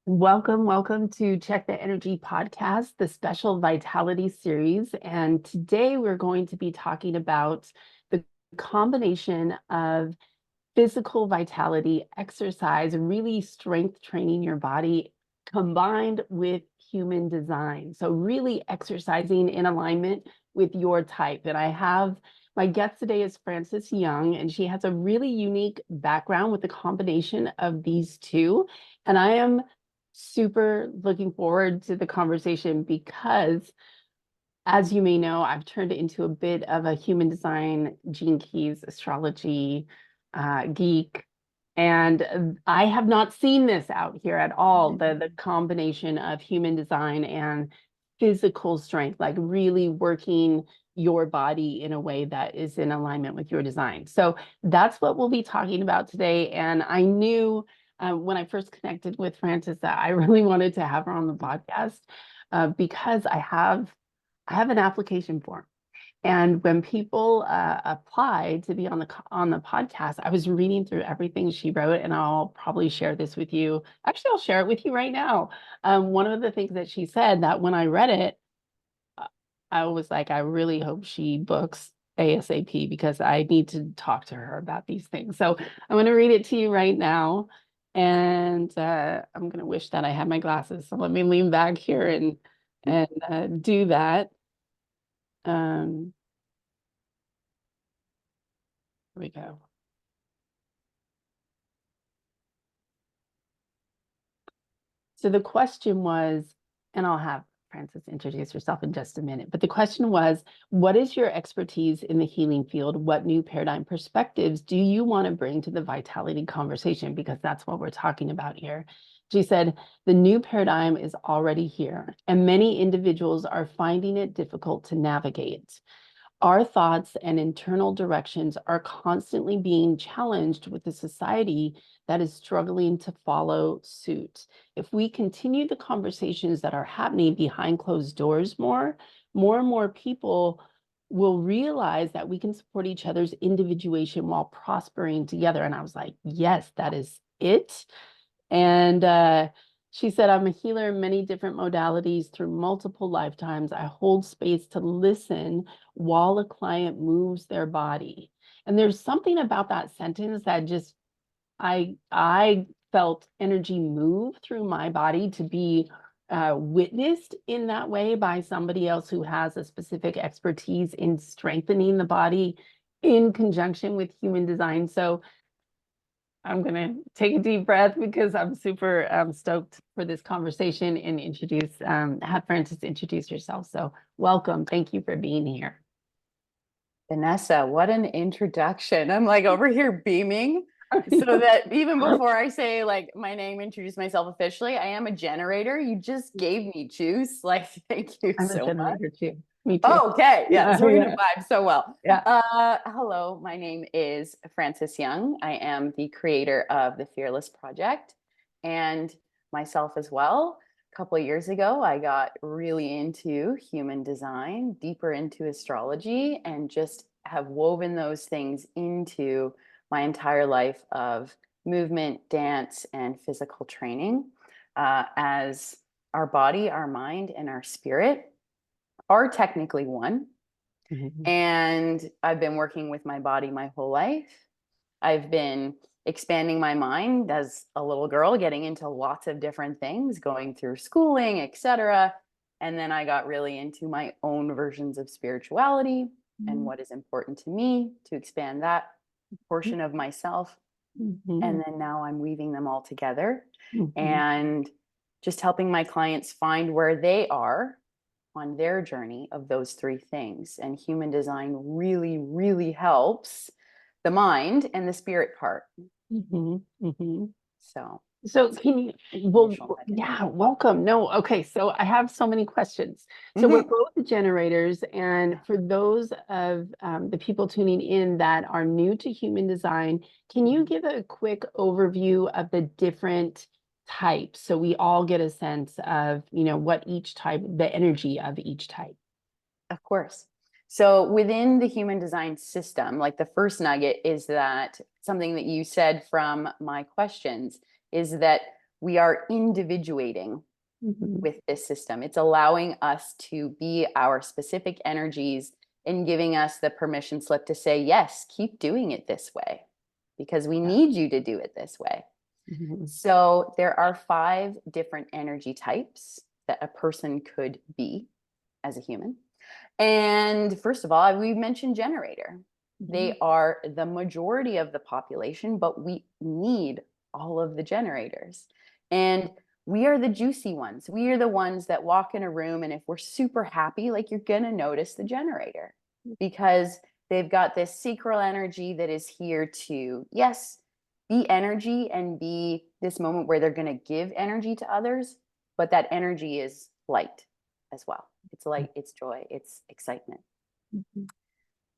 Welcome to Check the Energy podcast, the special vitality series. And today we're going to be talking about the combination of physical vitality, exercise, really strength training your body combined with human design. So, really exercising in alignment with your type. And I have my guest today is Frances Young, and she has a really unique background with the combination of these two. And I am super looking forward to the conversation because, as you may know, I've turned into a bit of a human design, gene keys, astrology geek. And I have not seen this out here at all, the combination of human design and physical strength, like really working your body in a way that is in alignment with your design. So that's what we'll be talking about today. And I knew when I first connected with Frances that I really wanted to have her on the podcast because I have an application form. And when people apply to be on the podcast, I was reading through everything she wrote, and I'll probably share this with you. Actually, I'll share it with you right now. One of the things that she said that when I read it, uh, I was like, I really hope she books ASAP because I need to talk to her about these things. So I'm going to read it to you right now, and I'm going to wish that I had my glasses. So let me lean back here and do that. Um, Here we go. So the question was, and I'll have Frances introduce herself in just a minute, but the question was, what is your expertise in the healing field? What new paradigm perspectives do you want to bring to the vitality conversation? Because that's what we're talking about here. She said, the new paradigm is already here, and many individuals are finding it difficult to navigate. Our thoughts and internal directions are constantly being challenged with a society that is struggling to follow suit. If we continue the conversations that are happening behind closed doors and more people will realize that we can support each other's individuation while prospering together. And I was like, yes, that is it. And she said, I'm a healer in many different modalities through multiple lifetimes. I hold space to listen while a client moves their body. And there's something about that sentence that just I felt energy move through my body to be witnessed in that way by somebody else who has a specific expertise in strengthening the body in conjunction with human design. So I'm going to take a deep breath because I'm super stoked for this conversation and have Frances introduce yourself. So welcome. Thank you for being here. Vanessa, what an introduction. I'm like over here beaming so that even before I say like my name, introduce myself officially, I am a generator. You just gave me juice. Like, thank you I'm a so much. generator too. Me too. Oh, okay. Yeah. So we're going to Yeah. vibe so well. Yeah. Hello, my name is Frances Young. I am the creator of the Fearless Project and myself as well. A couple of years ago, I got really into human design, deeper into astrology, and just have woven those things into my entire life of movement, dance, and physical training as our body, our mind, and our spirit are technically one. Mhm. And I've been working with my body my whole life. I've been expanding my mind as a little girl, getting into lots of different things, going through schooling, etc. And then I got really into my own versions of spirituality and what is important to me to expand that portion of myself. And Mhm. then now I'm weaving them all together Mhm. and just helping my clients find where they are on their journey of those three things. And human design really, really helps the mind and the spirit part. Mhm. Mhm. So So that's can you, well, initial nugget. yeah, welcome. No, okay. So I have so many questions. So we're Mm-hmm. both generators. And for those of the people tuning in that are new to human design, can you give a quick overview of the different types so we all get a sense of, what each type, the energy of each type? Of course. So within the human design system, like the first nugget is that something that you said from my questions is that we are individuating Mhm. with this system. It's allowing us to be our specific energies and giving us the permission slip to say, yes, keep doing it this way because we Yeah. need you to do it this way. Mhm. So there are 5 different energy types that a person could be as a human. And first of all, we mentioned generator. Mhm. They are the majority of the population, but we need all of the generators. And we are the juicy ones. We are the ones that walk in a room, and if we're super happy, like you're going to notice the generator because they've got this sacral energy that is here to, yes, be energy and be this moment where they're going to give energy to others, but that energy is light as well. It's light, it's joy, it's excitement. Mhm.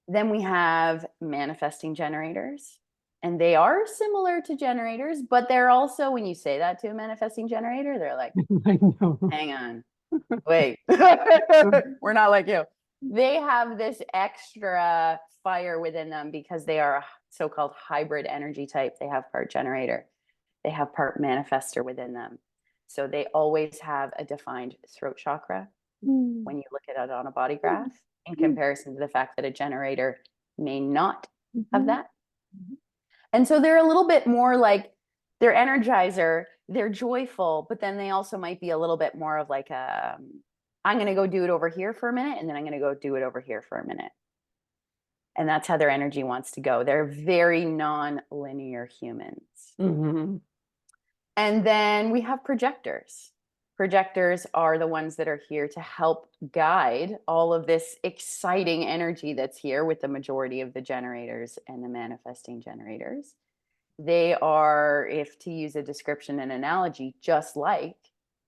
Then we have manifesting generators. And they are similar to generators, but they're also, when you say that to a manifesting generator, they're like, I know. hang on, wait, we're not like you. They have this extra fire within them because they are a so-called hybrid energy type. They have part generator, they have part manifester within them. So they always have a defined throat chakra Mm. when you look at it on a body graph, in Mm. comparison to the fact that a generator may not have Mhm. that. And so they're a little bit more like they're energizer, they're joyful, but then they also might be a little bit more of like I'm going to go do it over here for a minute, and then I'm going to go do it over here for a minute. And that's how their energy wants to go. They're very non-linear humans. Mhm. And then we have projectors. Projectors are the ones that are here to help guide all of this exciting energy that's here with the majority of the generators and the manifesting generators. They are, if to use a description and analogy, just like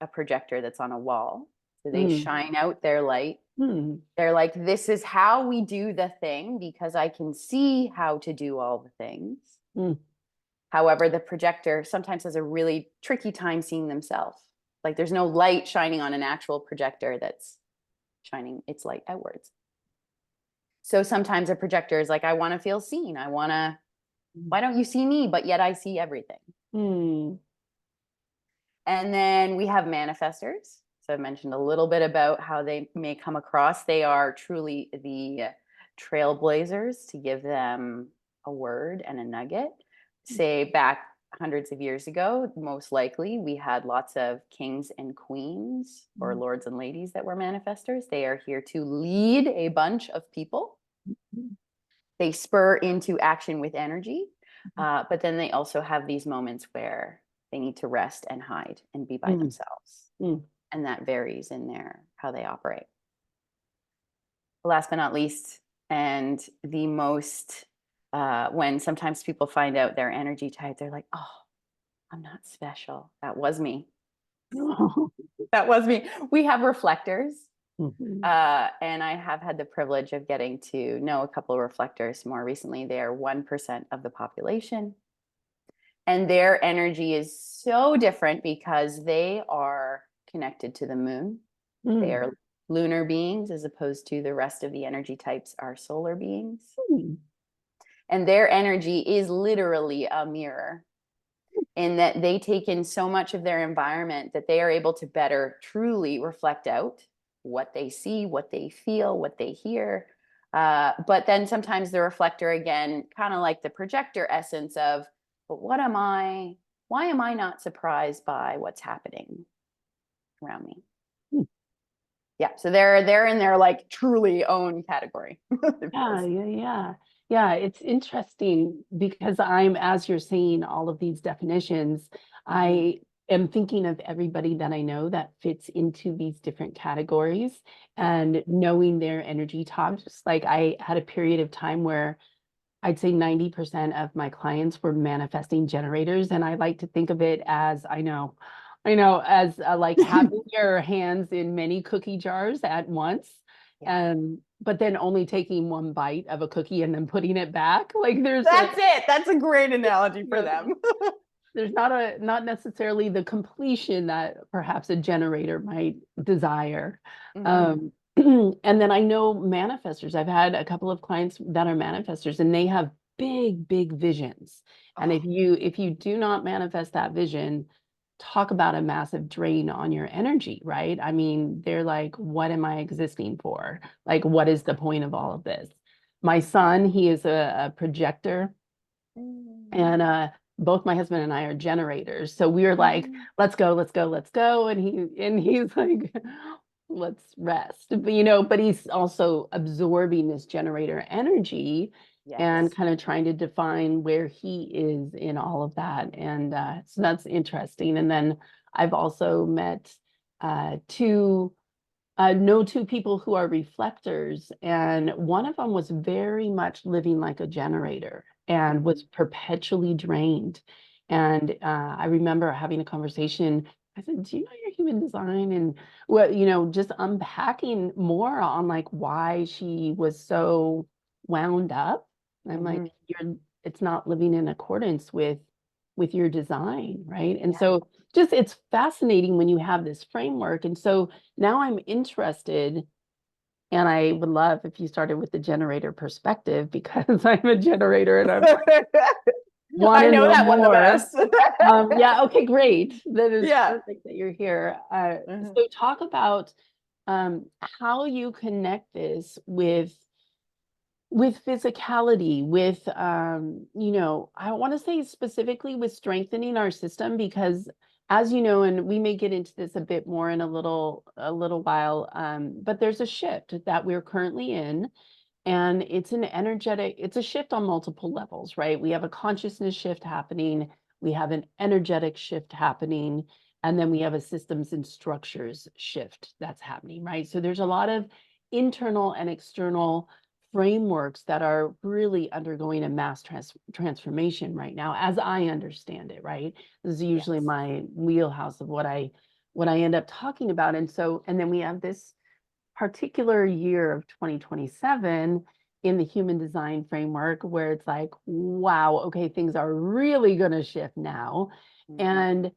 a projector that's on a wall. So they Mm. shine out their light. Mm. They're like, this is how we do the thing because I can see how to do all the things. Mm. However, the projector sometimes has a really tricky time seeing themselves. Like there's no light shining on an actual projector that's shining its light outwards. So sometimes a projector is like, I want to feel seen. I want to, why don't you see me? But yet I see everything. Mm. And then we have manifestors. So I mentioned a little bit about how they may come across. They are truly the trailblazers, to give them a word and a nugget. Say back hundreds of years ago, most likely we had lots of kings and queens or Mm. lords and ladies that were manifestors. They are here to lead a bunch of people. They spur into action with energy, but then they also have these moments where they need to rest and hide and be by Mm. themselves. Mm. And that varies in their how they operate. Last but not least, and the most, when sometimes people find out their energy type, they're like, oh, I'm not special. That was me. That was me. We have reflectors. Mhm. And I have had the privilege of getting to know a couple of reflectors more recently. They are 1% of the population. And their energy is so different because they are connected to the moon. They Mm. are lunar beings as opposed to the rest of the energy types are solar beings. Mm. And their energy is literally a mirror in that they take in so much of their environment that they are able to better truly reflect out what they see, what they feel, what they hear. But then sometimes the reflector, again, kind of like the projector essence of, but what am I? Why am I not surprised by what's happening around me? Mm. Yeah, so they're in their like truly own category. Of Yeah, course. yeah, yeah. Yeah, it's interesting because I'm, as you're saying all of these definitions, Mhm. I am thinking of everybody that I know that fits into these different categories and knowing their energy types. Like I had a period of time where I'd say 90% of my clients were manifesting generators. And I like to think of it as as like having your hands in many cookie jars at once. Yeah. And but then only taking one bite of a cookie and then putting it back. Like That's it. That's a great analogy for yeah, them. there's not necessarily the completion that perhaps a generator might desire. Mhm. Um, and then I know manifestors. I've had a couple of clients that are manifestors and they have big, big visions. And Oh, if you do not manifest that vision, talk about a massive drain on your energy, right? I mean, they're like, what am I existing for? Like, what is the point of all of this? My son, he is a projector, Mm. and both my husband and I are generators. So we were like, Mm. let's go, let's go, let's go. And he's like, let's rest. But but he's also absorbing this generator energy and Yes. kind of trying to define where he is in all of that. And so that's interesting. And then I've also met two know two people who are reflectors, and one of them was very much living like a generator and was Mhm. perpetually drained. And I remember having a conversation. I said, "Do you know your human design?" And what, just unpacking more on like why she was so wound up. I'm like, Mhm. it's not living in accordance with your design, right? And Yeah. so just it's fascinating when you have this framework. And so now I'm interested, and I would love if you started with the generator perspective because I'm a generator and I'm like, want I to know know that one the more. best. Yeah, okay, great. That is Yeah. perfect that you're here. Mhm. So talk about how you connect this with physicality, with I want to say specifically with strengthening our system, because as you know, and we may get into this a bit more in a little while, but there's a shift that we're currently in, and it's a shift on multiple levels, right? We have a consciousness shift happening, we have an energetic shift happening, and then we have a systems and structures shift that's happening, right? So there's a lot of internal and external frameworks that are really undergoing a mass transformation right now, as I understand it, right? This is usually Yes. my wheelhouse of what I end up talking about. And then we have this particular year of 2027 in the human design framework where it's like, wow, okay, things are really going to shift now. Mhm. And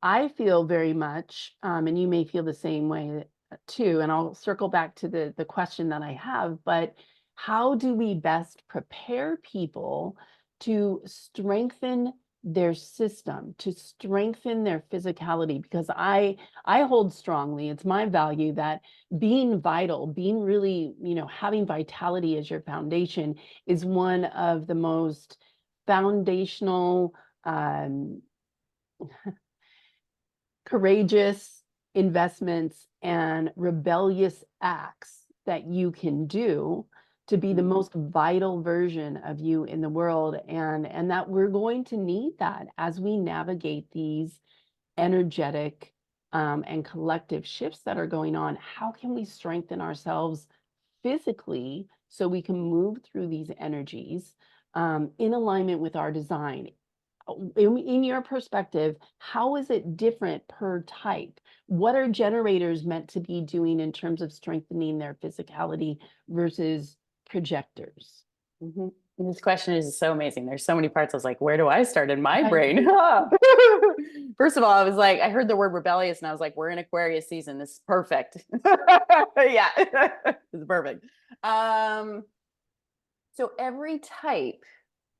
I feel very much, and you may feel the same way too, and I'll circle back to the question that I have, but how do we best prepare people to strengthen their system, to strengthen their physicality? Because I hold strongly, it's my value that being vital, being really, having vitality as your foundation is one of the most foundational um, courageous investments and rebellious acts that you can do to be the Mhm. most vital version of you in the world, and that we're going to need that as we navigate these energetic and collective shifts that are going on. How can we strengthen ourselves physically so we can move through these energies in alignment with our design? In your perspective, how is it different per type? What are generators meant to be doing in terms of strengthening their physicality versus projectors? Mhm. This question is so amazing. There's so many parts. I was like, where do I start in my Right. brain? First of all, I was like, I heard the word rebellious and I was like, we're in Aquarius season. This is perfect. Yeah, it's perfect. Um, so every type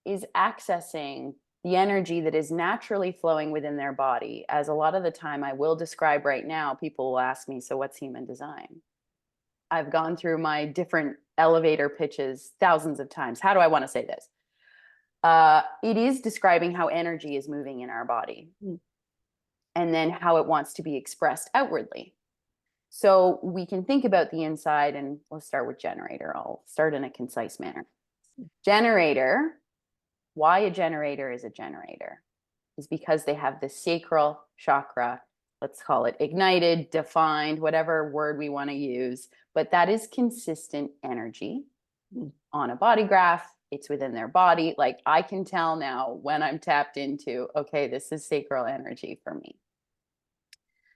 is accessing the energy that is naturally flowing within their body. As a lot of the time I will describe right now, people will ask me, so what's human design? I've gone through my different elevator pitches thousands of times. How do I want to say this? It is describing how energy is moving in our body Mm. and then how it wants to be expressed outwardly. So we can think about the inside, and let's start with generator. I'll start in a concise manner. Generator, why a generator is a generator is because they have the sacral chakra, let's call it ignited, defined, whatever word we want to use, but that is consistent energy Mm. on a body graph. It's within their body. Like I can tell now when I'm tapped into, okay, this is sacral energy for me.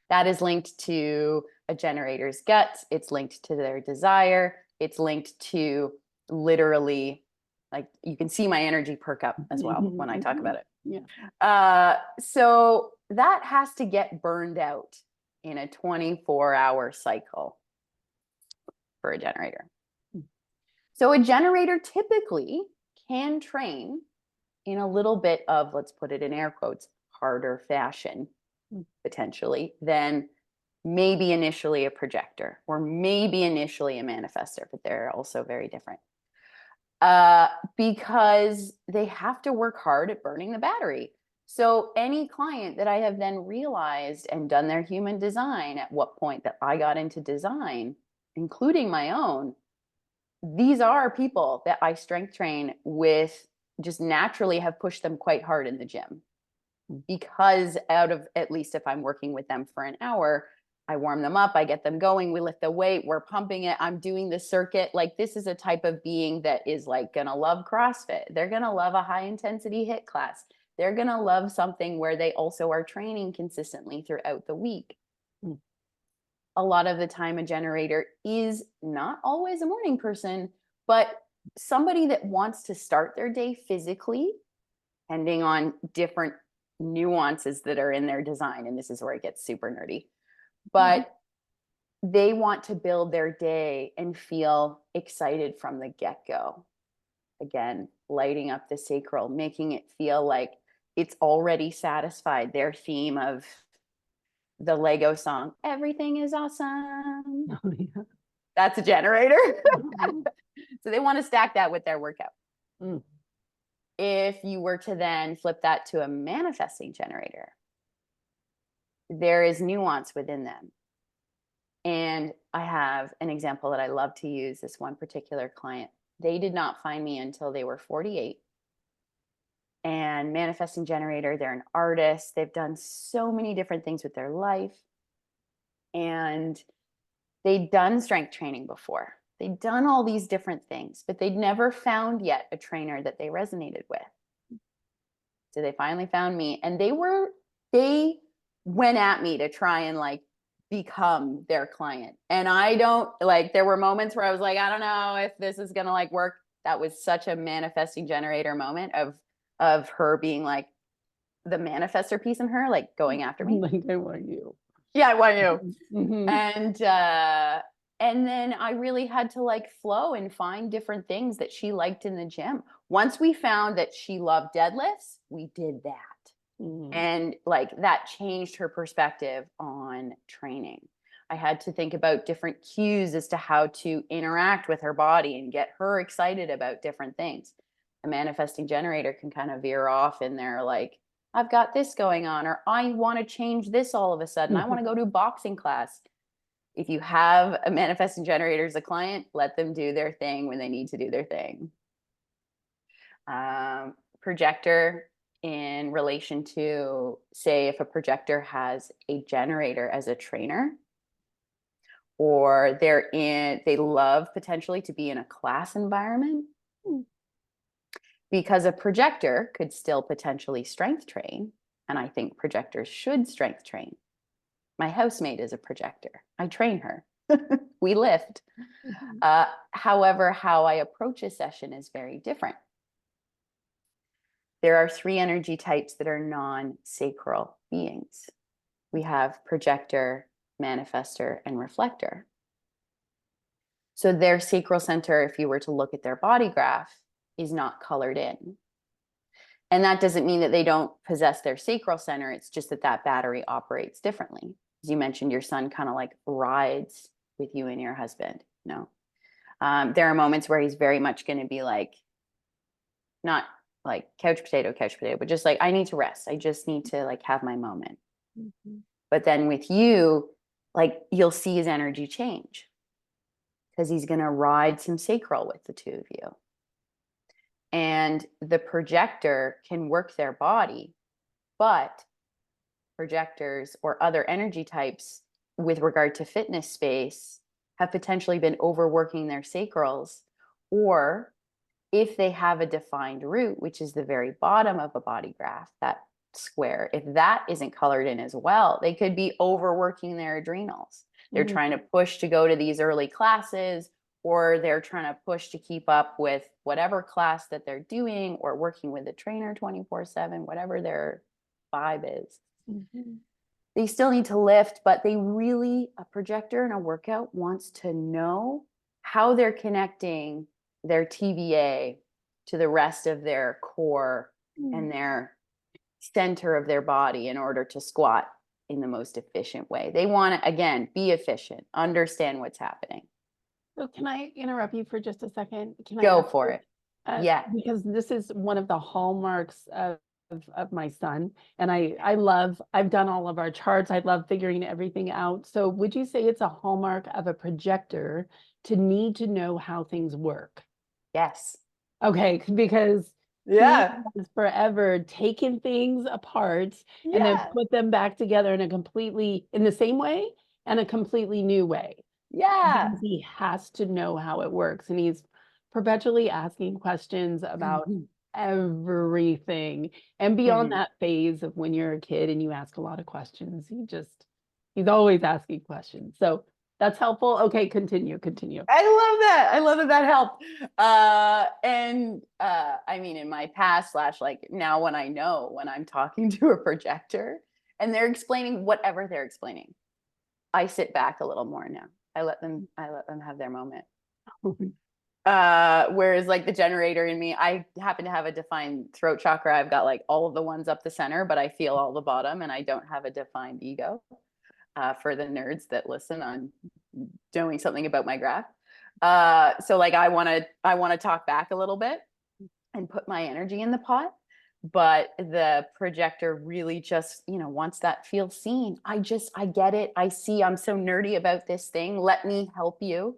That is linked to a generator's guts. It's linked to their desire. It's linked to literally, like, you can see my energy perk up as well when I talk about it. Yeah. So that has to get burned out in a 24-hour cycle for a generator. So a generator typically can train in a little bit of, let's put it in air quotes, harder fashion. potentially than maybe initially a projector or maybe initially a manifester, but they're also very different. Because they have to work hard at burning the battery. So any client that I have then realized and done their human design at what point that I got into design, including my own, these are people that I strength train with, just naturally have pushed them quite hard in the gym. Because out of, at least if I'm working with them for an hour, I warm them up, I get them going, we lift the weight, we're pumping it, I'm doing the circuit. Like, this is a type of being that is like gonna love CrossFit. They're gonna love a high intensity HIIT class. They're gonna love something where they also are training consistently throughout the week. A lot of the time, a generator is not always a morning person, but somebody that wants to start their day physically, depending on different nuances that are in their design. And this is where it gets super nerdy. But they want to build their day and feel excited from the get-go. Again, lighting up the sacral, making it feel like it's already satisfied. Their theme of the Lego song, everything is awesome. Oh, yeah. That's a generator. So they want to stack that with their workout. If you were to then flip that to a manifesting generator, there is nuance within them. And I have an example that I love to use. This one particular client, they did not find me until they were 48. And manifesting generator, they're an artist. They've done so many different things with their life. And they'd done strength training before. They'd done all these different things, but they'd never found yet a trainer that they resonated with. So they finally found me, and they went at me to try and like become their client. And I don't like, there were moments where I was like, I don't know if this is going to like work. That was such a manifesting generator moment of her being like the manifestor piece in her, like going after me. Like, I want you. Yeah, I want you. And then I really had to like flow and find different things that she liked in the gym. Once we found that she loved deadlifts, we did that. And like that changed her perspective on training. I had to think about different cues as to how to interact with her body and get her excited about different things. A manifesting generator can kind of veer off in there, like, I've got this going on, or I want to change this all of a sudden. I want to go to boxing class. If you have a manifesting generator as a client, let them do their thing when they need to do their thing. Projector, in relation to, say, if a projector has a generator as a trainer, or they love potentially to be in a class environment, because a projector could still potentially strength train. And I think projectors should strength train. My housemate is a projector. I train her. We lift. However, how I approach a session is very different. There are 3 energy types that are non-sacral beings. We have projector, manifestor, and reflector. So their sacral center, if you were to look at their body graph, is not colored in. And that doesn't mean that they don't possess their sacral center. It's just that that battery operates differently. As you mentioned, your son kind of like rides with you and your husband. No, there are moments where he's very much going to be like, not like couch potato, but just like, I need to rest. I just need to like have my moment. But then with you, like, you'll see his energy change because he's going to ride some sacral with the two of you. And the projector can work their body, but projectors or other energy types with regard to fitness space have potentially been overworking their sacrals, or if they have a defined root, which is the very bottom of a body graph, that square, if that isn't colored in as well, they could be overworking their adrenals. They're trying to push to go to these early classes, or they're trying to push to keep up with whatever class that they're doing, or working with a trainer 24/7, whatever their vibe is. They still need to lift, but a projector in a workout wants to know how they're connecting their TVA to the rest of their core and their center of their body in order to squat in the most efficient way. They want to, again, be efficient, understand what's happening. So can I interrupt you for just a second? Can I Go ask for you, it. Yeah. because this is one of the hallmarks of my son, and I've done all of our charts. I love figuring everything out. So would you say it's a hallmark of a projector to need to know how things work? Yes. Okay, because he Yeah. has forever taken things apart and then Yeah. put them back together in the same way and a completely new way. Yeah. Because he has to know how it works. And he's perpetually asking questions about Mhm. everything. And beyond Mhm. that phase of when you're a kid and you ask a lot of questions, he's always asking questions. So that's helpful. Okay, continue. I love that. I love that that helped. I mean, in my past slash like now when I know when I'm talking to a projector and they're explaining whatever they're explaining, I sit back a little more now. I let them have their moment. Whereas like the generator in me, I happen to have a defined throat chakra. I've got like all of the ones up the center, but I feel all the bottom and I don't have a defined ego. For the nerds that listen, I'm doing something about my graph. So like I want to talk back a little bit and put my energy in the pot. But the projector really just, wants that feel seen. I get it. I see I'm so nerdy about this thing. Let me help you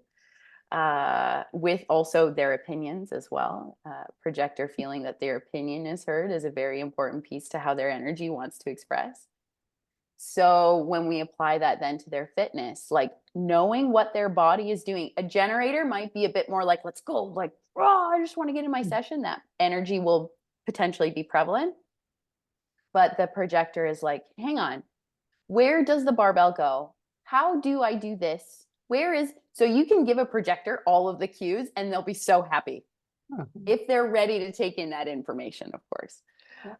with also their opinions as well. Projector feeling that their opinion is heard is a very important piece to how their energy wants to express. So when we apply that then to their fitness, like knowing what their body is doing, a generator might be a bit more like, let's go, like, oh, I just want to get in my session. That energy will potentially be prevalent. But the projector is like, hang on, where does the barbell go? How do I do this? So you can give a projector all of the cues and they'll be so happy if they're ready to take in that information, of course.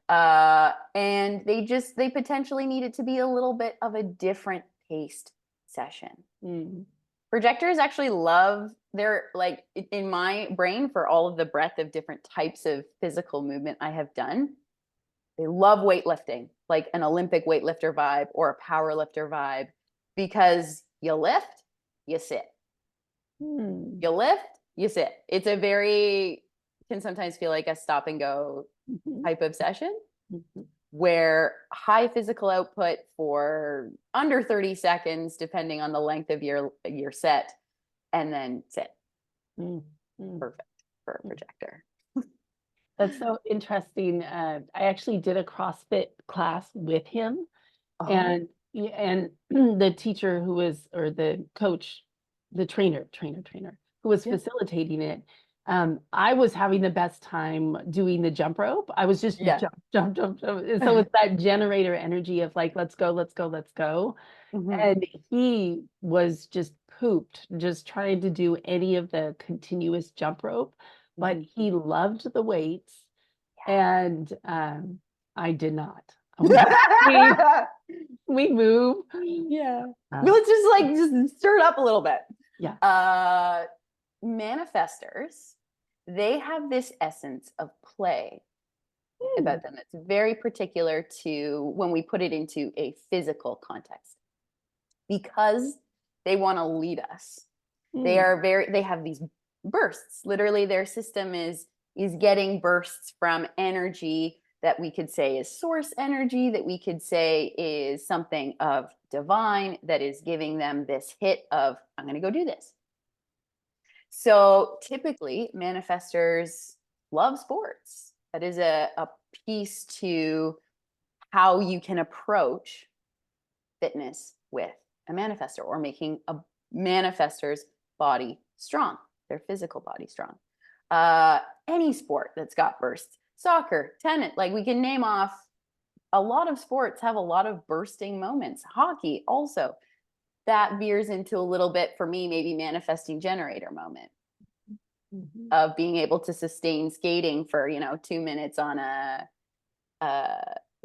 And they potentially need it to be a little bit of a different paced session. Mm. Projectors actually love they're like in my brain for all of the breadth of different types of physical movement I have done. They love weightlifting, like an Olympic weightlifter vibe or a power lifter vibe, because you lift, you sit. Mm. You lift, you sit. It's a very can sometimes feel like a stop and go Mhm. type of session Mhm. where high physical output for under 30 seconds, depending on the length of your set, and then sit. Mm. Mm. Perfect for a Mm. projector. That's so interesting. I actually did a CrossFit class with him, Oh, and the teacher who was, or the coach, the trainer who was yeah. facilitating it. I was having the best time doing the jump rope. I was just Yeah. jump. And so it's that generator energy of like, let's go, let's go, let's go. Mhm. And he was just pooped, just trying to do any of the continuous jump rope, but Mhm. he loved the weights, and I did not. We we move. Yeah. Uh, Well, let's just stir it up a little bit. yeah. Uh, Manifestors, they have this essence of play Hmm. about them that's very particular to when we put it into a physical context because they want to lead us. Hmm. They have these bursts. Literally their system is getting bursts from energy that we could say is source energy, that we could say is something of divine, that is giving them this hit of I'm going to go do this. So typically manifestors love sports. That is a piece to how you can approach fitness with a manifestor or making a manifestor's body strong, their physical body strong. Any sport that's got bursts, soccer, tennis, like we can name off a lot of sports have a lot of bursting moments. Hockey also that veers into a little bit for me, maybe manifesting generator moment Mhm. of being able to sustain skating for 2 minutes on a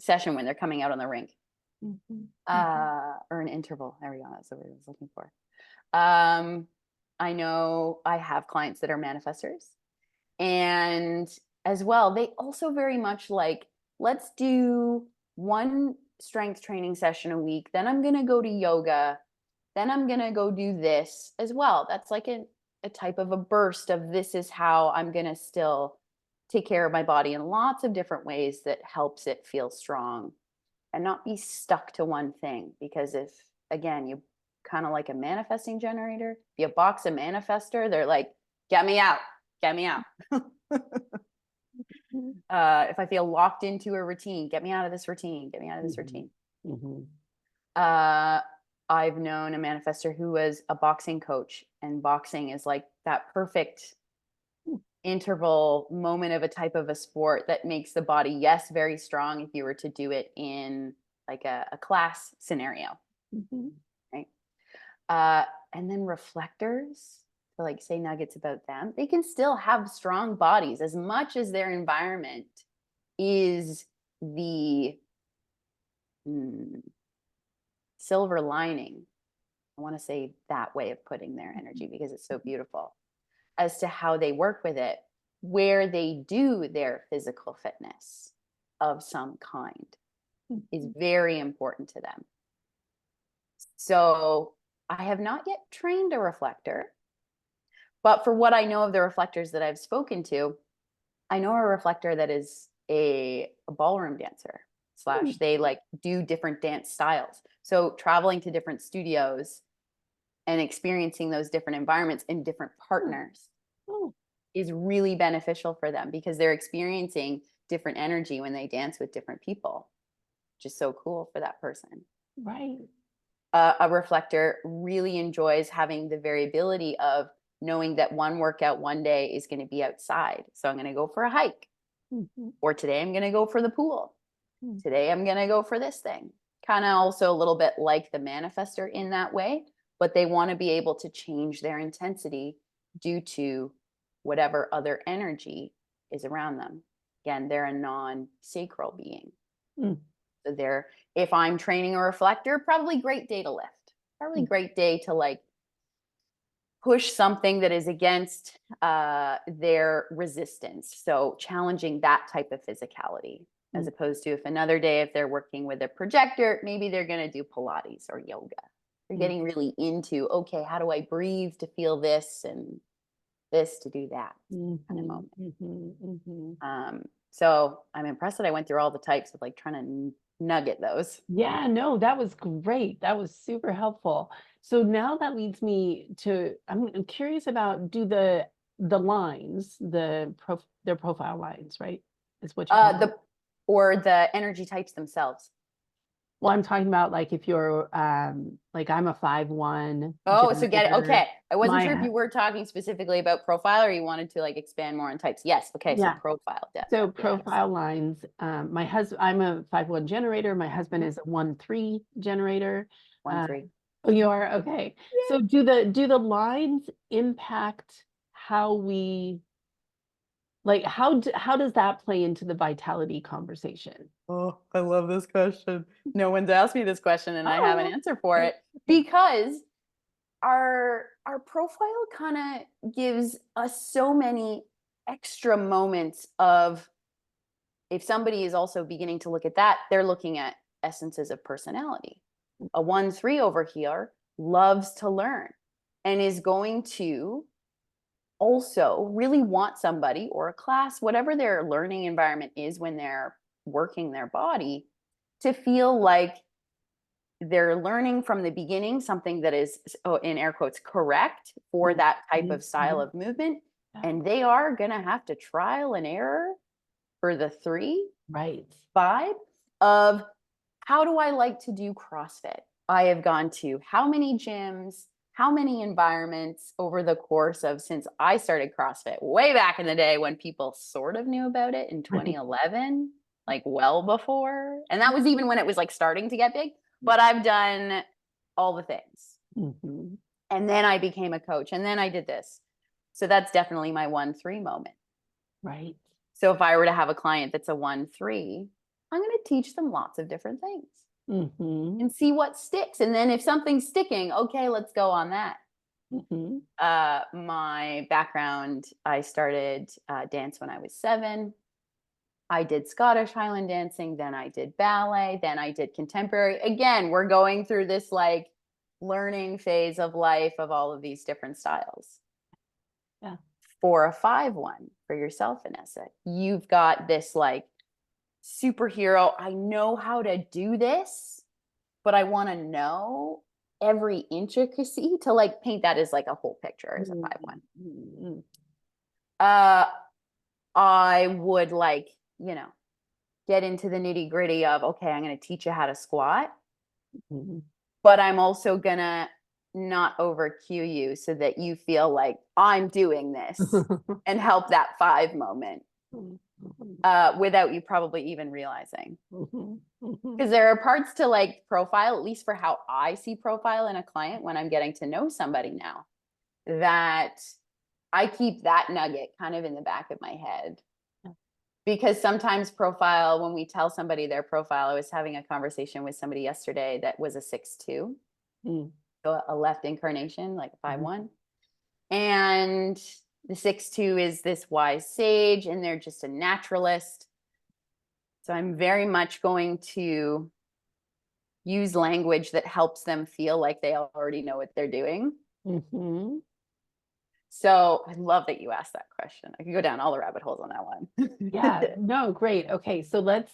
session when they're coming out on the rink Mhm. Mhm. or an interval. There we go. That's the word I was looking for. Um, I know I have clients that are manifestors, and as well, they also very much like let's do one strength training session a week, then I'm going to go to yoga, then I'm going to go do this as well. That's like a type of a burst of this is how I'm going to still take care of my body in lots of different ways that helps it feel strong and not be stuck to one thing. Because if, again, you kind of like a manifesting generator, if you box a manifester, they're like, get me out, get me out. If I feel locked into a routine, get me out of this routine, get me out of this routine. I've known a manifester who was a boxing coach, and boxing is like that perfect interval moment of a type of a sport that makes the body, yes, very strong if you were to do it in like a class scenario. Right. And then reflectors, to like say nuggets about them, they can still have strong bodies as much as their environment is the silver lining. I want to say that way of putting their energy because it's so beautiful as to how they work with it, where they do their physical fitness of some kind is very important to them. So I have not yet trained a reflector, but for what I know of the reflectors that I've spoken to, I know a reflector that is a ballroom dancer / they like do different dance styles. So traveling to different studios and experiencing those different environments and different partners is really beneficial for them because they're experiencing different energy when they dance with different people, which is so cool for that person. Right. A reflector really enjoys having the variability of knowing that one workout one day is going to be outside. So I'm going to go for a hike. Or today I'm going to go for the pool. Today I'm going to go for this thing. Kind of also a little bit like the manifester in that way, but they want to be able to change their intensity due to whatever other energy is around them. Again, they're a non-sacral being. So they're, if I'm training a reflector, probably great day to lift. Probably great day to like push something that is against their resistance. So challenging that type of physicality, as opposed to if another day, if they're working with a projector, maybe they're going to do Pilates or yoga. They're getting really into, okay, how do I breathe to feel this and this to do that kind of moment. So I'm impressed that I went through all the types of like trying to nugget those. Yeah, no, that was great. That was super helpful. So now that leads me to, I'm curious about, do the lines, their profile lines, right? Is what you call them. Or the energy types themselves. Well, I'm talking about like if you're like I'm a 5/1 Oh, so get it. generator. Okay. I wasn't sure if My you were talking specifically about profile or you wanted to like expand more on types. Yes. Okay. So yeah. profile. So Yes. profile lines, my husband, I'm a 5/1 generator. My husband is a 1/3 generator. 1/3. Oh, you are? Okay. So do the lines impact how we like how does that play into the vitality conversation? Oh, I love this question. No one's asked me this question and I have an Oh, answer for it because our profile kind of gives us so many extra moments of, if somebody is also beginning to look at that, they're looking at essences of personality. A 1/3 over here loves to learn and is going to also really want somebody or a class, whatever their learning environment is when they're working their body, to feel like they're learning from the beginning something that is, in air quotes, correct for that type of style of movement. And they are going to have to trial and error for the 3 right. vibe of, how do I like to do CrossFit? I have gone to how many gyms, how many environments over the course of, since I started CrossFit way back in the day when people sort of knew about it in 2011, like well before. And that was even when it was like starting to get big. But I've done all the things. And then I became a coach and then I did this. So that's definitely my 1/3 moment. Right. So if I were to have a client that's a 1/3, I'm going to teach them lots of different things and see what sticks. And then if something's sticking, okay, let's go on that. My background, I started dance when I was 7. I did Scottish Highland dancing, then I did ballet, then I did contemporary. Again, we're going through this like learning phase of life of all of these different styles. Yeah. For a 5-1 for yourself, Vanessa, you've got this like superhero. I know how to do this, but I want to know every intricacy to like paint that as like a whole picture as a 5-1. Mm-hmm. I would like, get into the nitty gritty of, okay, I'm going to teach you how to squat, Mm-hmm. but I'm also going to not over cue you so that you feel like I'm doing this and help that 5 moment without you probably even realizing. Because there are parts to like profile, at least for how I see profile in a client when I'm getting to know somebody now, that I keep that nugget kind of in the back of my head. Because sometimes profile, when we tell somebody their profile, I was having a conversation with somebody yesterday that was a 6-2, so a left incarnation, like a 5-1. And the 6-2 is this wise sage, and they're just a naturalist. So I'm very much going to use language that helps them feel like they already know what they're doing. Mm-hmm. So I love that you asked that question. I could go down all the rabbit holes on that one. Yeah, no, great. Okay, so let's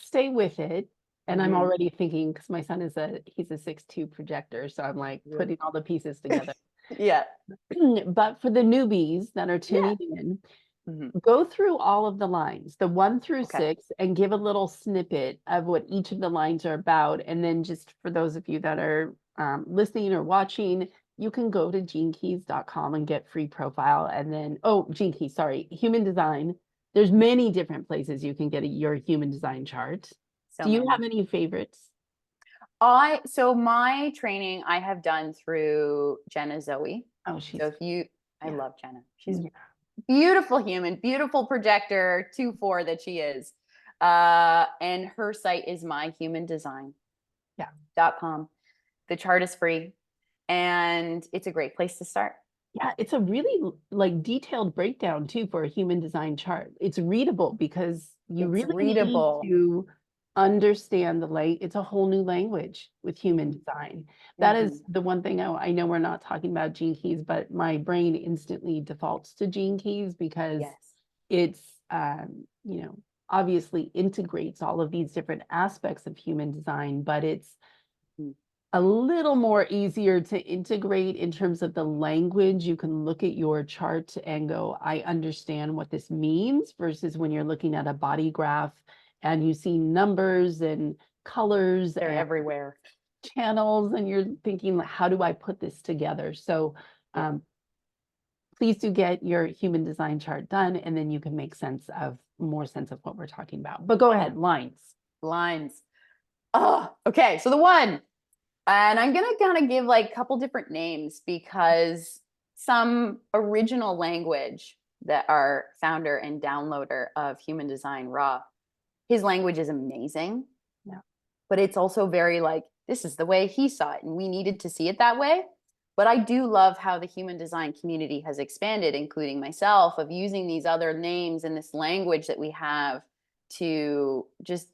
stay with it. And I'm already thinking because my son he's a 6-2 projector, so I'm like putting all the pieces together. Yeah. But for the newbies that are tuning in, go through all of the lines, the 1 through Okay. 6, and give a little snippet of what each of the lines are about. And then just for those of you that are listening or watching, you can go to genekeys.com and get free profile. And then, Gene Keys, sorry, human design. There's many different places you can get your human design chart. So Do you many. have any favorites? So my training I have done through Jenna Zoe. Oh, she's, So if you, I yeah. love Jenna. She's beautiful human, beautiful projector, 2-4 that she is. And her site is myhumandesign.com. Yeah. The chart is free and it's a great place to start. Yeah, it's a really like detailed breakdown too for a human design chart. It's readable because you It's really need readable. to understand it's a whole new language with human design. That is the one thing I know we're not talking about Gene Keys, but my brain instantly defaults to Gene Keys because Yes. it's obviously integrates all of these different aspects of human design, but it's a little more easier to integrate in terms of the language. You can look at your chart and go, I understand what this means, versus when you're looking at a body graph and you see numbers and colors They're and everywhere. channels, and you're thinking, how do I put this together? So please do get your human design chart done, and then you can make more sense of what we're talking about. But go ahead, lines. Oh, okay. So the 1. And I'm going to kind of give like a couple different names because some original language that our founder and downloader of Human Design Raw, his language is amazing. Yeah. But it's also very like, this is the way he saw it and we needed to see it that way. But I do love how the human design community has expanded, including myself, of using these other names and this language that we have to just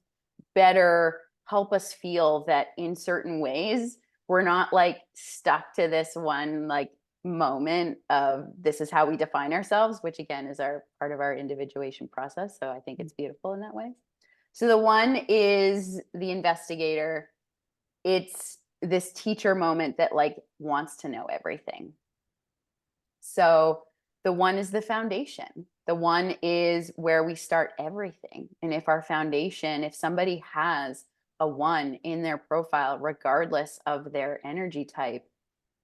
better help us feel that in certain ways we're not like stuck to this one like moment of this is how we define ourselves, which again is our part of our individuation process. So I think it's beautiful in that way. So the 1 is the investigator. It's this teacher moment that like wants to know everything. So the 1 is the foundation. The 1 is where we start everything. And if somebody has a 1 in their profile, regardless of their energy type,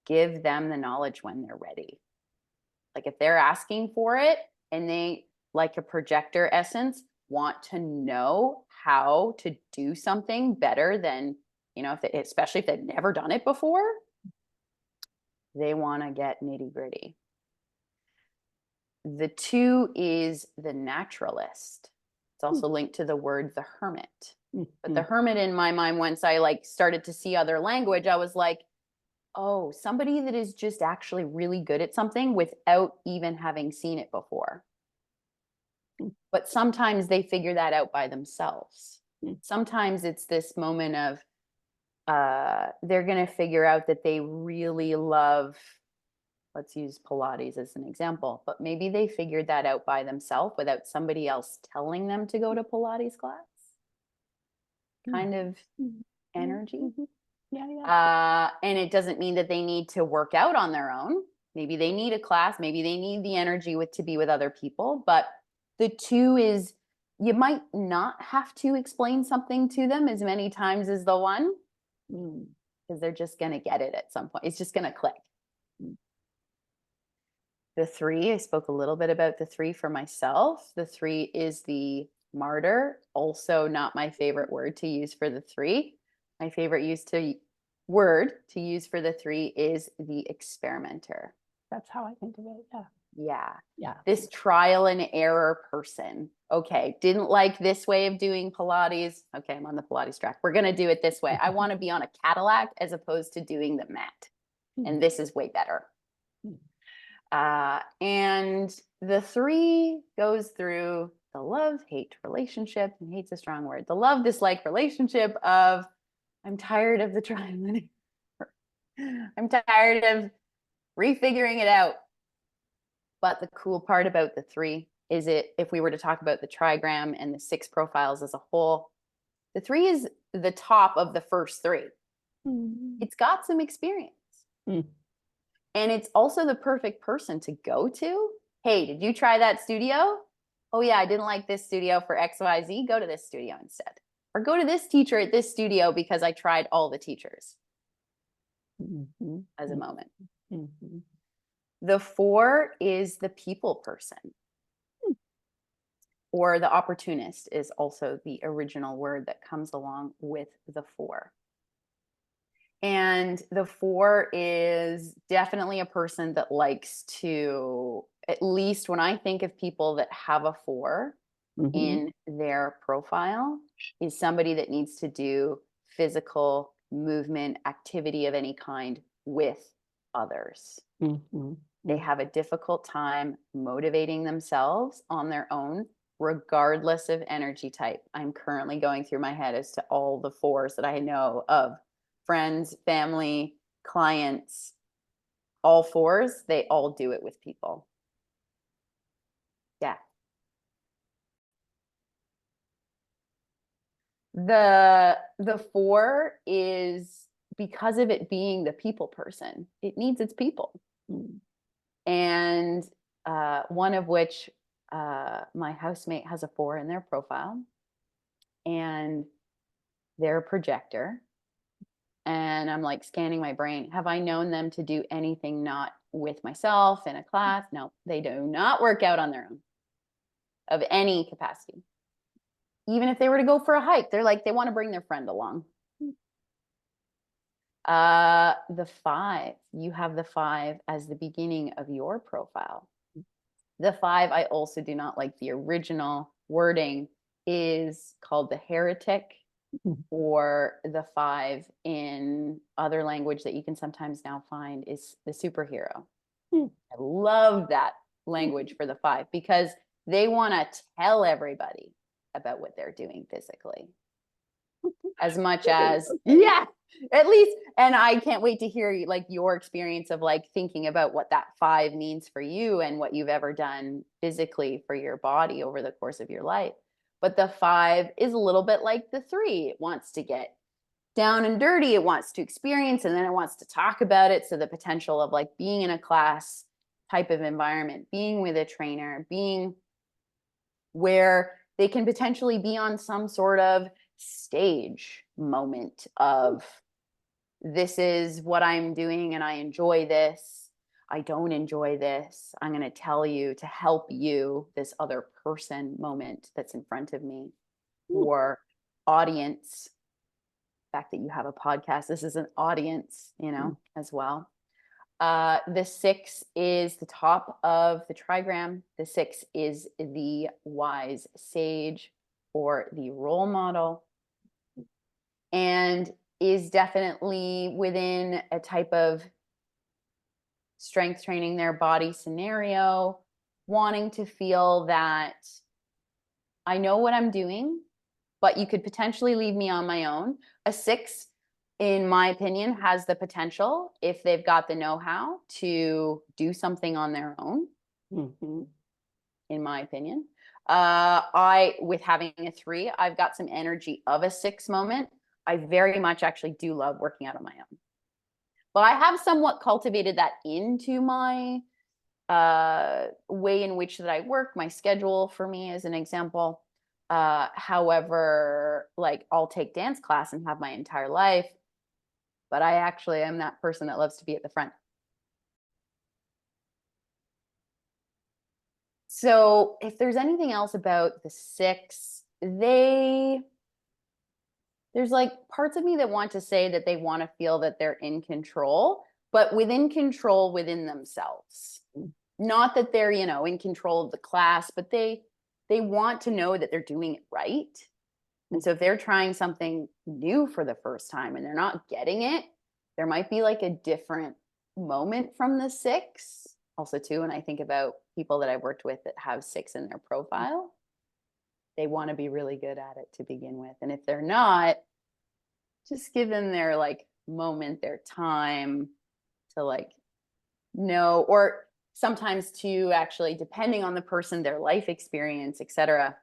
give them the knowledge when they're ready. Like if they're asking for it and they, like a projector essence, want to know how to do something better than, especially if they've never done it before, they want to get nitty gritty. The 2 is the naturalist. It's also linked to the word the hermit. But the hermit in my mind, once I like started to see other language, I was like, oh, somebody that is just actually really good at something without even having seen it before. But sometimes they figure that out by themselves. Mm. Sometimes it's this moment of they're going to figure out that they really love, let's use Pilates as an example, but maybe they figured that out by themselves without somebody else telling them to go to Pilates class. Kind of energy. Yeah, yeah. And it doesn't mean that they need to work out on their own. Maybe they need a class, maybe they need the energy to be with other people, but the two is, you might not have to explain something to them as many times as the one, because they're just going to get it at some point. It's just going to click. The 3, I spoke a little bit about the 3 for myself. The 3 is the martyr. Also not my favorite word to use for the 3. My favorite word to use for the 3 is the experimenter. That's how I think of it. Yeah. Yeah. Yeah. This trial and error person. Okay, didn't like this way of doing Pilates. Okay, I'm on the Pilates track. We're going to do it this way. I want to be on a Cadillac as opposed to doing the mat. And this is way better. And the 3 goes through the love-hate relationship, and hate's a strong word. The love-dislike relationship of, I'm tired of the trial and error. I'm tired of refiguring it out. But the cool part about the 3 is if we were to talk about the trigram and the 6 profiles as a whole, the 3 is the top of the first 3. It's got some experience. And it's also the perfect person to go to. Hey, did you try that studio? Oh yeah, I didn't like this studio for XYZ. Go to this studio instead. Or go to this teacher at this studio because I tried all the teachers as a moment. The 4 is the people person. Or the opportunist is also the original word that comes along with the 4. And the 4 is definitely a person that likes to, at least when I think of people that have a 4 in their profile, is somebody that needs to do physical movement, activity of any kind with others. They have a difficult time motivating themselves on their own, regardless of energy type. I'm currently going through my head as to all the 4s that I know of. Friends, family, clients, all 4s, they all do it with people. Yeah. The 4 is, because of it being the people person, it needs its people. And one of which, my housemate has a 4 in their profile, and they're a projector. And I'm like scanning my brain. Have I known them to do anything not with myself in a class? No, they do not work out on their own of any capacity. Even if they were to go for a hike, they're like, they want to bring their friend along. The 5, you have the 5 as the beginning of your profile. The 5, I also do not like the original wording, is called the heretic, or the 5 in other language that you can sometimes now find is the superhero. I love that language for the 5 because they want to tell everybody about what they're doing physically. As much as, yeah, at least, and I can't wait to hear like your experience of like thinking about what that 5 means for you and what you've ever done physically for your body over the course of your life. But the 5 is a little bit like the 3. It wants to get down and dirty. It wants to experience, and then it wants to talk about it. So the potential of like being in a class type of environment, being with a trainer, being where they can potentially be on some sort of stage moment of, this is what I'm doing and I enjoy this. I don't enjoy this. I'm going to tell you to help you, this other person moment that's in front of me. Or audience. The fact that you have a podcast, this is an audience, as well. The 6 is the top of the trigram. The 6 is the wise sage or the role model, and is definitely within a type of strength training their body scenario, wanting to feel that I know what I'm doing, but you could potentially leave me on my own. A 6, in my opinion, has the potential, if they've got the know-how, to do something on their own, Mhm. in my opinion. With having a 3, I've got some energy of a 6 moment. I very much actually do love working out on my own. But I have somewhat cultivated that into my way in which that I work, my schedule for me as an example. However, like I'll take dance class and have my entire life, but I actually am that person that loves to be at the front. So if there's anything else about the 6, there's like parts of me that want to say that they want to feel that they're in control, but within control within themselves. Not that they're, in control of the class, but they want to know that they're doing it right. And so if they're trying something new for the first time and they're not getting it, there might be like a different moment from the 6. Also, too, when I think about people that I've worked with that have 6 in their profile, they want to be really good at it to begin with. And if they're not, just give them their like moment, their time to like know, or sometimes to actually, depending on the person, their life experience, etc.,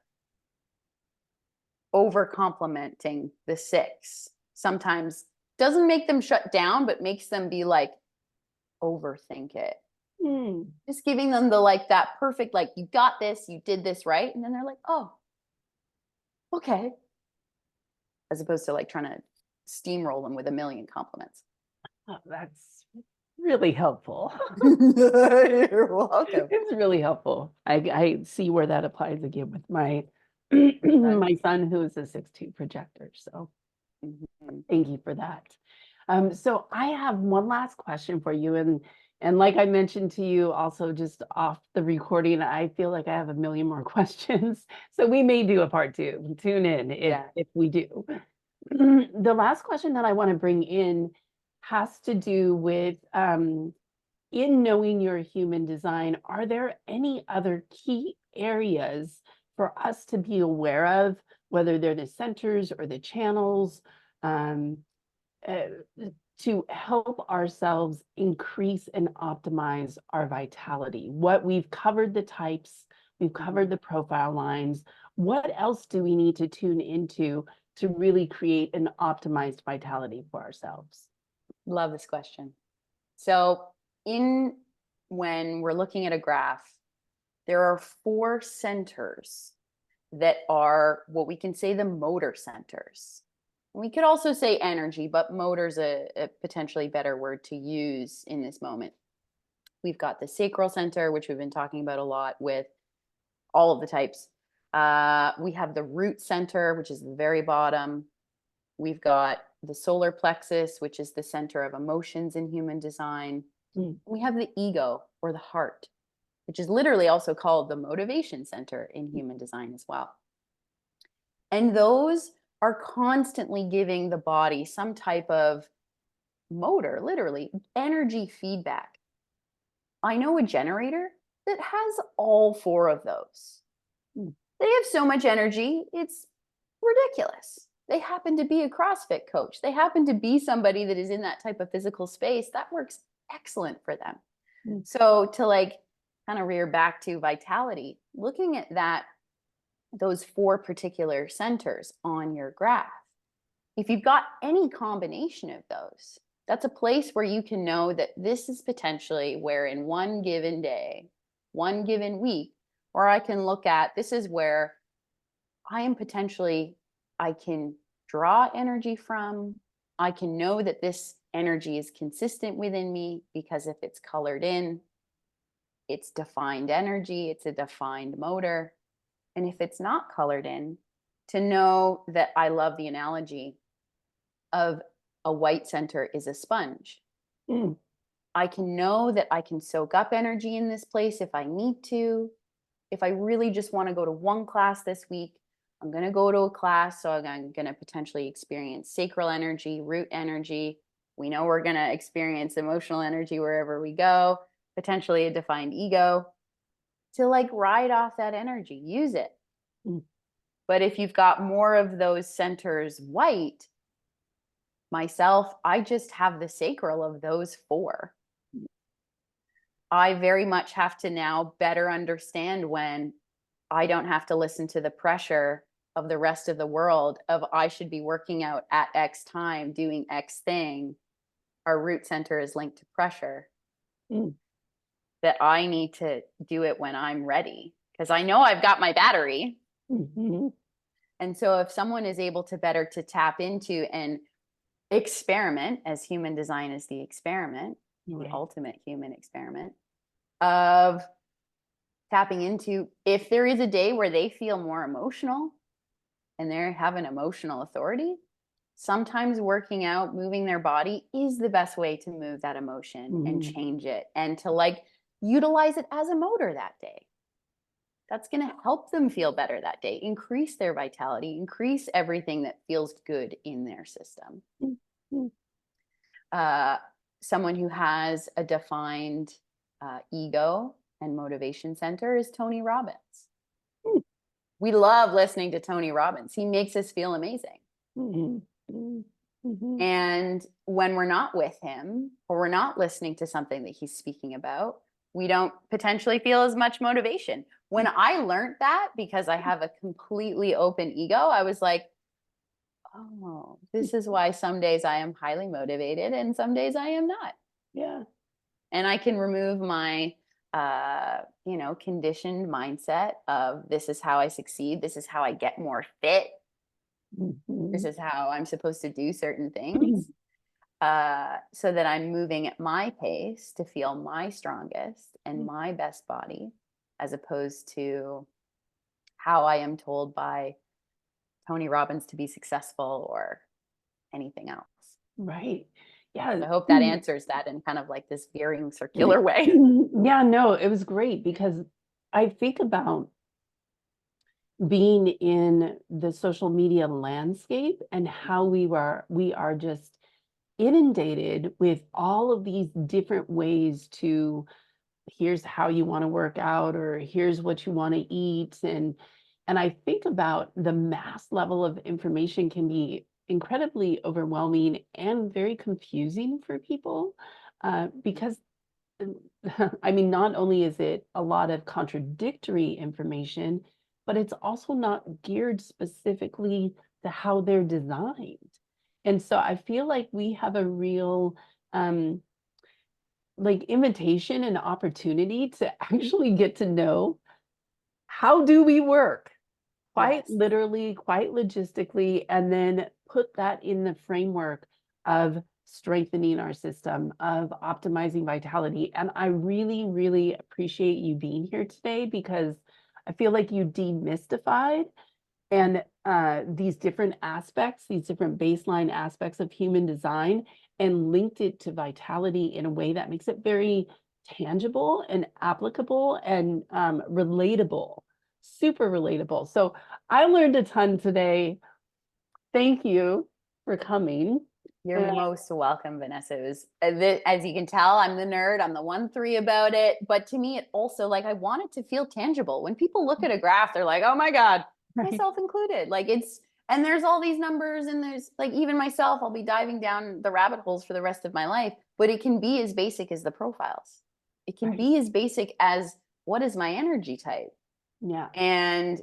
over complimenting the 6 sometimes doesn't make them shut down, but makes them be like, overthink it. Mm. Just giving them the like that perfect, like, you got this, you did this right. And then they're like, oh, okay. As opposed to like trying to steamroll them with a million compliments. Oh, that's really helpful. You're welcome. It's really helpful. I see where that applies again with my my son who is a 6'2" projector. So Mhm. thank you for that. So I have one last question for you, and like I mentioned to you also just off the recording, I feel like I have a million more questions. So we may do a part 2. Tune in Yeah. if we do. The last question that I want to bring in has to do with in knowing your human design, are there any other key areas for us to be aware of, whether they're the centers or the channels, um, uh, to help ourselves increase and optimize our vitality? What we've covered the types, we've covered the profile lines. What else do we need to tune into to really create an optimized vitality for ourselves? Love this question. So, in when we're looking at a graph, there are 4 centers that are what we can say the motor centers. We could also say energy, but motor's a potentially better word to use in this moment. We've got the sacral center, which we've been talking about a lot with all of the types. We have the root center, which is the very bottom. We've got the solar plexus, which is the center of emotions in human design. Mm. We have the ego or the heart, which is literally also called the motivation center in human design as well. And those are constantly giving the body some type of motor, literally energy feedback. I know a generator that has all 4 of those. Mm. They have so much energy, it's ridiculous. They happen to be a CrossFit coach. They happen to be somebody that is in that type of physical space. That works excellent for them. Mm. So to like kind of rear back to vitality, looking at that, those 4 particular centers on your graph, if you've got any combination of those, that's a place where you can know that this is potentially where in one given day, one given week, or I can look at this is where I am potentially, I can draw energy from. I can know that this energy is consistent within me because if it's colored in, it's defined energy, it's a defined motor. And if it's not colored in, to know that I love the analogy of a white center is a sponge. Mm. I can know that I can soak up energy in this place if I need to. If I really just want to go to one class this week, I'm going to go to a class. So I'm going to potentially experience sacral energy, root energy. We know we're going to experience emotional energy wherever we go, potentially a defined ego, to like ride off that energy, use it. Mm. But if you've got more of those centers white, myself, I just have the sacral of those four. I very much have to now better understand when I don't have to listen to the pressure of the rest of the world of I should be working out at X time, doing X thing. Our root center is linked to pressure. Mm. That I need to do it when I'm ready because I know I've got my battery. Mhm. And so if someone is able to better to tap into and experiment, as human design is the experiment, the Right. ultimate human experiment of tapping into, if there is a day where they feel more emotional and they have an emotional authority, sometimes working out, moving their body is the best way to move that emotion and Mhm. change it and to like utilize it as a motor that day. That's going to help them feel better that day, increase their vitality, increase everything that feels good in their system. Mhm. Uh, Someone who has a defined ego and motivation center is Tony Robbins. Mhm. We love listening to Tony Robbins. He makes us feel amazing. Mhm. Mhm. And when we're not with him or we're not listening to something that he's speaking about, we don't potentially feel as much motivation. When I learned that, because I have a completely open ego, I was like, oh, this is why some days I am highly motivated and some days I am not. Yeah. And I can remove my conditioned mindset of this is how I succeed, this is how I get more fit, this Mhm. is how I'm supposed to do certain things, so that I'm moving at my pace to feel my strongest and my best body, as opposed to how I am told by Tony Robbins to be successful or anything else. Right. Yeah. I hope that answers that in kind of like this veering circular way. Yeah, no, it was great because I think about being in the social media landscape and how we are just inundated with all of these different ways to here's how you want to work out or here's what you want to eat and I think about the mass level of information can be incredibly overwhelming and very confusing for people because I mean, not only is it a lot of contradictory information, but it's also not geared specifically to how they're designed. And so I feel like we have a real um, like invitation and opportunity to actually get to know how do we work quite Yes. literally, quite logistically, and then put that in the framework of strengthening our system, of optimizing vitality. And I really, really appreciate you being here today because I feel like you demystified and these different aspects, these different baseline aspects of human design, and linked it to vitality in a way that makes it very tangible and applicable and relatable, super relatable. So I learned a ton today. Thank you for coming. You're And most welcome, Vanessa. It was, as you can tell, I'm the nerd. I'm the 1-3 about it. But to me, it also like I want it to feel tangible. When people look at a graph, they're like, "Oh my god," right, myself included. Like it's and there's all these numbers, and there's like even myself. I'll be diving down the rabbit holes for the rest of my life. But it can be as basic as the profiles. It can right, be as basic as what is my energy type, yeah, and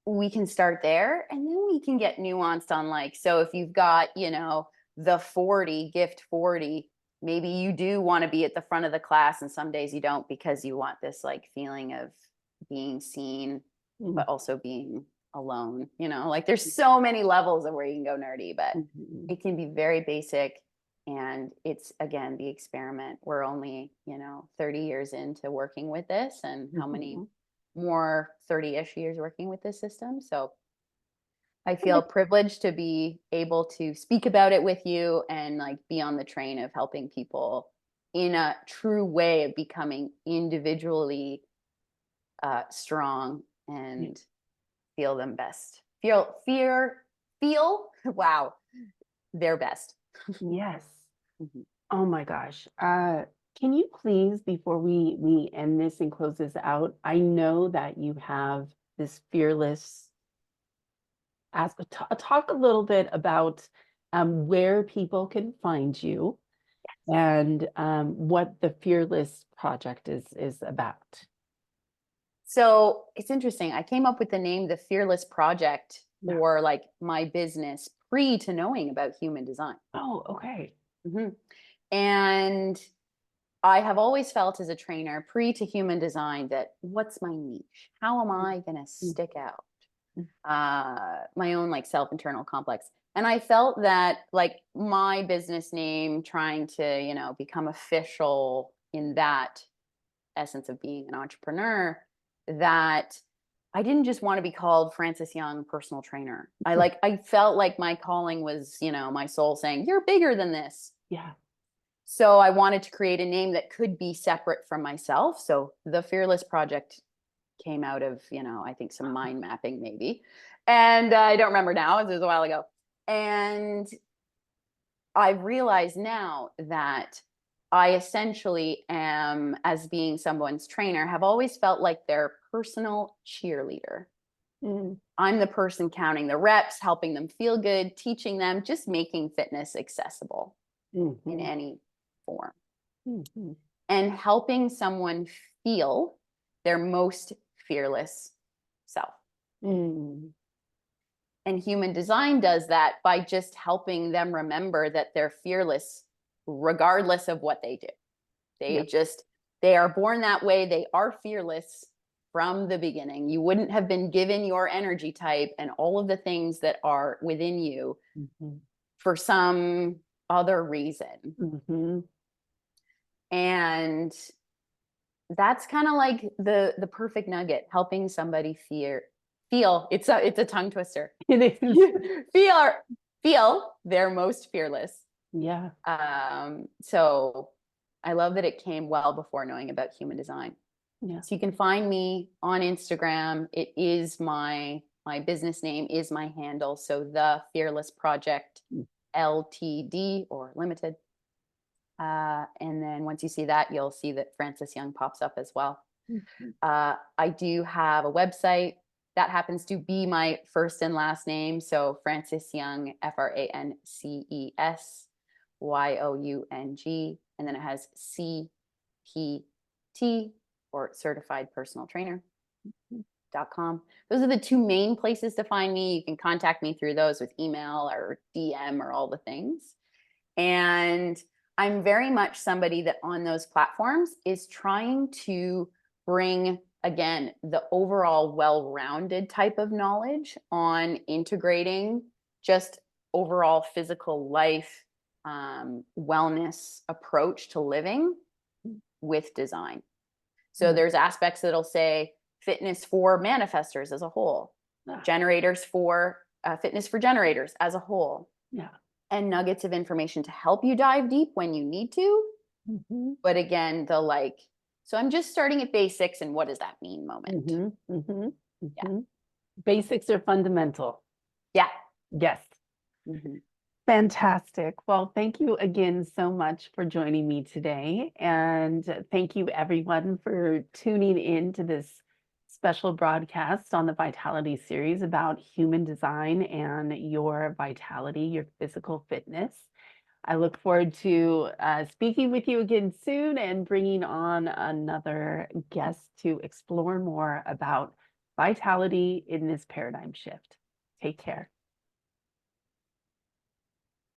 we can start there and then we can get nuanced on like so if you've got the 40 gift 40, maybe you do want to be at the front of the class and some days you don't because you want this like feeling of being seen mhm, but also being alone, like there's so many levels of where you can go nerdy, but mhm, it can be very basic. And it's again the experiment. We're only 30 years into working with this, and how many mhm. more 30-ish years working with this system. So I feel privileged to be able to speak about it with you and like be on the train of helping people in a true way of becoming individually strong Yeah. and feel them best. Feel wow, their best. Yes. Mhm. Oh my gosh. Can you please, before we end this and close this out, I know that you have this fearless talk a little bit about where people can find you and what the Fearless Project is about. So it's interesting. I came up with the name the Fearless Project Yeah. for like my business pre to knowing about human design. Oh, okay. Mhm. And I have always felt as a trainer pre to human design that what's my niche? How am I going to stick out? My own like self internal complex. And I felt that like my business name trying to, become official in that essence of being an entrepreneur, that I didn't just want to be called Frances Young personal trainer. I felt like my calling was, my soul saying, you're bigger than this. Yeah. So I wanted to create a name that could be separate from myself. So the Fearless Project came out of, I think some mind mapping maybe. And I don't remember now, it was a while ago. And I've realized now that I essentially am, as being someone's trainer, have always felt like their personal cheerleader. Mm, I'm the person counting the reps, helping them feel good, teaching them, just making fitness accessible in mhm, any form, mhm, and helping someone feel their most fearless self. mm, And human design does that by just helping them remember that they're fearless regardless of what they do. They yeah. just, they are born that way. They are fearless from the beginning. You wouldn't have been given your energy type and all of the things that are within you Mhm, for some other reason. mhm. And that's kind of like the perfect nugget, helping somebody feel it's a tongue twister. It is. feel feel their most fearless. Yeah. So I love that it came well before knowing about human design. Yeah. So you can find me on Instagram. It is my business name is my handle. So the Fearless Project Mm, Ltd or Limited. And then once you see that, you'll see that Frances Young pops up as well. mhm, I do have a website that happens to be my first and last name. So Frances Young, FrancesyOung. And then it has CPT or certified personal trainer.com. Those are the two main places to find me. You can contact me through those with email or DM or all the things. And I'm very much somebody that on those platforms is trying to bring, again, the overall well-rounded type of knowledge on integrating just overall physical life, wellness approach to living with design. So mm, there's aspects that'll say fitness for manifestors as a whole, ah, generators for fitness for generators as a whole, yeah. and nuggets of information to help you dive deep when you need to. Mhm, But again, the like, so I'm just starting at basics and what does that mean moment. mhm, mhm, Yeah. mhm. Basics are fundamental. Yeah. Yes. Mhm. Fantastic. Well, thank you again so much for joining me today. And thank you, everyone, for tuning in to this special broadcast on the Vitality series about human design and your vitality, your physical fitness. I look forward to speaking with you again soon and bringing on another guest to explore more about vitality in this paradigm shift. Take care.